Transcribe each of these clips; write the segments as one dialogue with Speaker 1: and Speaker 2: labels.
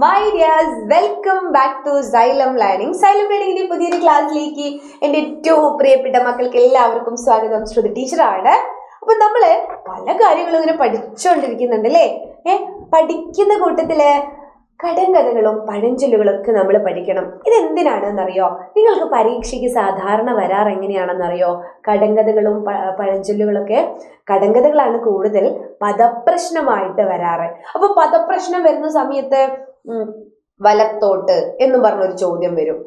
Speaker 1: My dears, welcome back to Xylem learning. Xylem ലേണിംഗിന്റെ പുതിയൊരു ക്ലാസ്സിലേക്ക് എൻ്റെ ഏറ്റവും പ്രിയപ്പെട്ട മക്കൾക്ക് എല്ലാവർക്കും സ്വാഗതം. ശ്രുതി ടീച്ചറാണ്. അപ്പൊ നമ്മള് പല കാര്യങ്ങളും ഇങ്ങനെ പഠിച്ചുകൊണ്ടിരിക്കുന്നുണ്ട് അല്ലേ? പഠിക്കുന്ന കൂട്ടത്തില് കടങ്കഥകളും പഴഞ്ചൊല്ലുകളും ഒക്കെ നമ്മൾ പഠിക്കണം. ഇതെന്തിനാണെന്നറിയോ? നിങ്ങൾക്ക് പരീക്ഷയ്ക്ക് സാധാരണ വരാറ് എങ്ങനെയാണെന്നറിയോ? കടങ്കഥകളും പഴഞ്ചൊല്ലുകളൊക്കെ കടങ്കഥകളാണ് കൂടുതൽ പദപ്രശ്നമായിട്ട് വരാറ്. അപ്പൊ പദപ്രശ്നം വരുന്ന സമയത്ത് വലത്തോട്ട് എന്നും പറഞ്ഞൊരു ചോദ്യം വരും.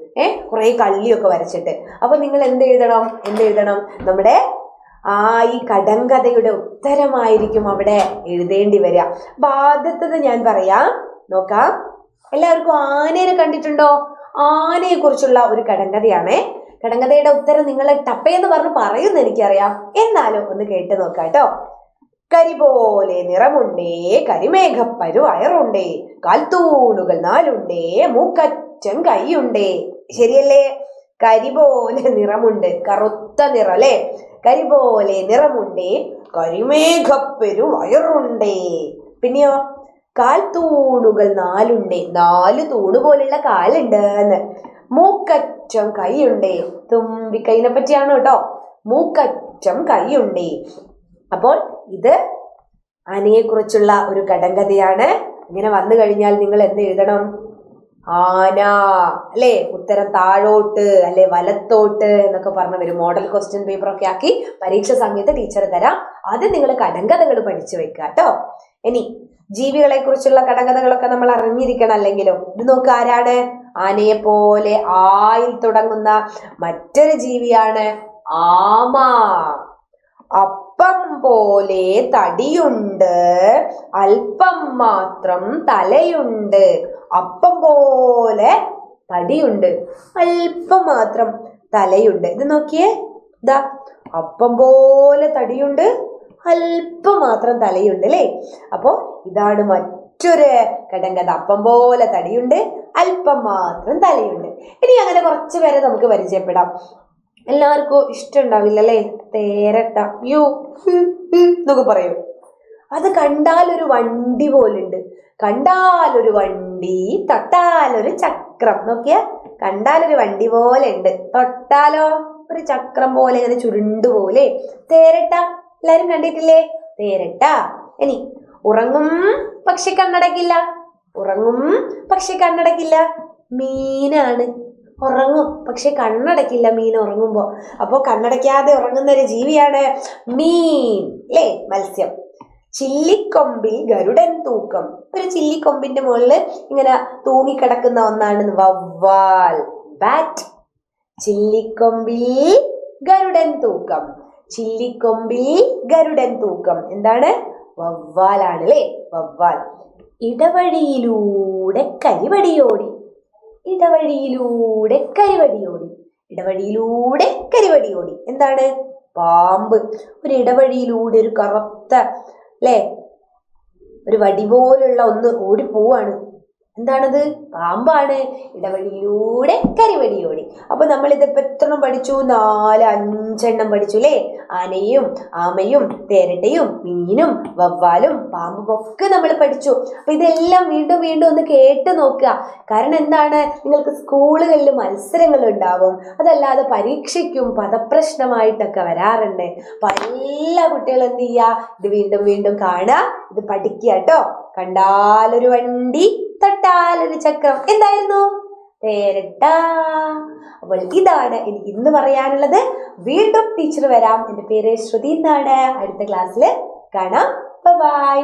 Speaker 1: കുറെ കള്ളിയൊക്കെ വരച്ചിട്ട്. അപ്പൊ നിങ്ങൾ എന്ത് എഴുതണം? നമ്മുടെ ഈ കടങ്കഥയുടെ ഉത്തരമായിരിക്കും അവിടെ എഴുതേണ്ടി വരിക. അപ്പൊ ആദ്യത്തത് ഞാൻ പറയാം, നോക്കാം. എല്ലാവർക്കും ആനയെ കണ്ടിട്ടുണ്ടോ? ആനയെ കുറിച്ചുള്ള ഒരു കടങ്കഥയാണ്. കടങ്കഥയുടെ ഉത്തരം നിങ്ങൾ ടപ്പേന്ന് പറഞ്ഞ് പറയുന്ന എനിക്കറിയാം, എന്നാലും ഒന്ന് കേട്ട് നോക്കാം കേട്ടോ. കരി പോലെ നിറമുണ്ടേ, കരിമേഘപ്പരു വയറുണ്ടേ, കാൽത്തൂണുകൾ നാലുണ്ടേ, മൂക്കറ്റൻ കൈയുണ്ടേ. ശരിയല്ലേ? കരി പോലെ നിറമുണ്ട്, കറുത്ത നിറം അല്ലേ? കരി പോലെ നിറമുണ്ടേ, കരിമേഘപ്പരു വയറുണ്ടേ. പിന്നെയോ കാൽത്തൂണുകൾ നാലുണ്ടേ, 4 തൂണ് പോലുള്ള കാലുണ്ട് എന്ന്. മൂക്കറ്റം കൈയുണ്ടേ, തുമ്പിക്കൈനെ പറ്റിയാണ് കേട്ടോ. മൂക്കറ്റം കൈയുണ്ടേ. അപ്പോൾ ഇത് ആനയെ കുറിച്ചുള്ള ഒരു കടങ്കഥയാണ്. ഇങ്ങനെ വന്നു കഴിഞ്ഞാൽ നിങ്ങൾ എന്ത് എഴുതണം? ആന അല്ലേ? ഉത്തരം താഴോട്ട് അല്ലെ വലത്തോട്ട് എന്നൊക്കെ പറഞ്ഞു വരും. മോഡൽ ക്വസ്റ്റ്യൻ പേപ്പർ ഒക്കെ ആക്കി പരീക്ഷ സമയത്ത് ടീച്ചർ തരാം. ആദ്യം നിങ്ങൾ കടങ്കഥകൾ പഠിച്ചു വെക്കുക കേട്ടോ. ഇനി ജീവികളെ കുറിച്ചുള്ള കടങ്കഥകളൊക്കെ നമ്മൾ അറിഞ്ഞിരിക്കണം. അല്ലെങ്കിലും ഇത് നോക്ക്, ആരാണ്? ആനയെ പോലെ ആയിൽ തുടങ്ങുന്ന മറ്റൊരു ജീവിയാണ് ആമ. അപ്പം പോലെ തടിയുണ്ട്, അല്പം മാത്രം തലയുണ്ട്. അപ്പം പോലെ തടിയുണ്ട്, അല്പം മാത്രം തലയുണ്ട്. ഇത് നോക്കിയേ, ഇതാ അപ്പം പോലെ തടിയുണ്ട്, അല്പം മാത്രം തലയുണ്ട് അല്ലേ? അപ്പോ ഇതാണ് മറ്റൊരു കടങ്കഥ. അപ്പം പോലെ തടിയുണ്ട്, അല്പം മാത്രം തലയുണ്ട്. ഇനി അങ്ങനെ കുറച്ച് പേരെ നമുക്ക് പരിചയപ്പെടാം. എല്ലാവർക്കും ഇഷ്ടമുണ്ടാവില്ല അല്ലേ? തേരട്ട യു എന്നൊക്കെ പറയും. അത് കണ്ടാലൊരു വണ്ടി പോലുണ്ട്. കണ്ടാലൊരു വണ്ടി, തൊട്ടാലൊരു ചക്രം. നോക്കിയ, കണ്ടാലൊരു വണ്ടി പോലെ ഉണ്ട്, തൊട്ടാലോ ഒരു ചക്രം പോലെ ഇങ്ങനെ ചുരുണ്ടുപോലെ. തേരട്ട എല്ലാരും കണ്ടിട്ടില്ലേ? തേരട്ട. ഇനി ഉറങ്ങും പക്ഷെ കണ്ണടക്കില്ല. ഉറങ്ങും പക്ഷെ കണ്ണടക്കില്ല. മീനാണ്. ഉറങ്ങും പക്ഷെ കണ്ണടക്കില്ല മീൻ ഉറങ്ങുമ്പോ. അപ്പൊ കണ്ണടയ്ക്കാതെ ഉറങ്ങുന്ന ഒരു ജീവിയാണ് മീൻ അല്ലേ? മത്സ്യം. ചില്ലിക്കൊമ്പിൽ ഗരുഡൻ തൂക്കം. ഒരു ചില്ലിക്കൊമ്പിന്റെ മുകളിൽ ഇങ്ങനെ തൂങ്ങിക്കിടക്കുന്ന ഒന്നാണ് വവ്വാൽ, ബാറ്റ്. ചില്ലിക്കൊമ്പിൽ ഗരുഡൻ തൂക്കം. ചില്ലിക്കൊമ്പിൽ ഗരുഡൻ തൂക്കം എന്താണ്? വവ്വാലാണ് അല്ലേ? വവ്വാൽ. ഇടവഴിയിലൂടെ കരിവടിയോടി. ഇടവഴിയിലൂടെ കരിവടിയോടി. ഇടവഴിയിലൂടെ കരിവടിയോടി എന്താണ്? പാമ്പ്. ഒരു ഇടവഴിയിലൂടെ ഒരു കറുത്ത അല്ലേ, ഒരു വടി പോലുള്ള ഒന്ന് ഓടിപ്പോവാണ്. എന്താണത്? പാമ്പാണ്. ഇടവഴിയിലൂടെ കരിവടിയോടി. അപ്പൊ നമ്മൾ ഇതിപ്പോ എത്ര പഠിച്ചു? 4-5 പഠിച്ചു അല്ലേ? ആനയും ആമയും തേരട്ടയും മീനും വവ്വാലും പാമ്പും ഒക്കെ നമ്മൾ പഠിച്ചു. അപ്പൊ ഇതെല്ലാം വീണ്ടും വീണ്ടും ഒന്ന് കേട്ട് നോക്കുക. കാരണം എന്താണ്? നിങ്ങൾക്ക് സ്കൂളുകളിൽ മത്സരങ്ങൾ ഉണ്ടാവും, അതല്ലാതെ പരീക്ഷയ്ക്കും പദപ്രശ്നമായിട്ടൊക്കെ വരാറുണ്ട്. അപ്പൊ എല്ലാ കുട്ടികളും എന്ത് ചെയ്യുക? ഇത് വീണ്ടും വീണ്ടും കാണുക, ഇത് പഠിക്കുക കേട്ടോ. കണ്ടാലൊരു വണ്ടി, തൊട്ടാലൊരു ചക്രം. എന്തായിരുന്നു? തേരട്ട. അപ്പോൾ ഇതാണ് എനിക്ക് ഇന്ന് പറയാനുള്ളത്. വീണ്ടും ടീച്ചർ വരാം. എൻ്റെ പേര് ശ്രുതി എന്നാണ്. അടുത്ത ക്ലാസ്സിൽ കാണാം. ബൈ.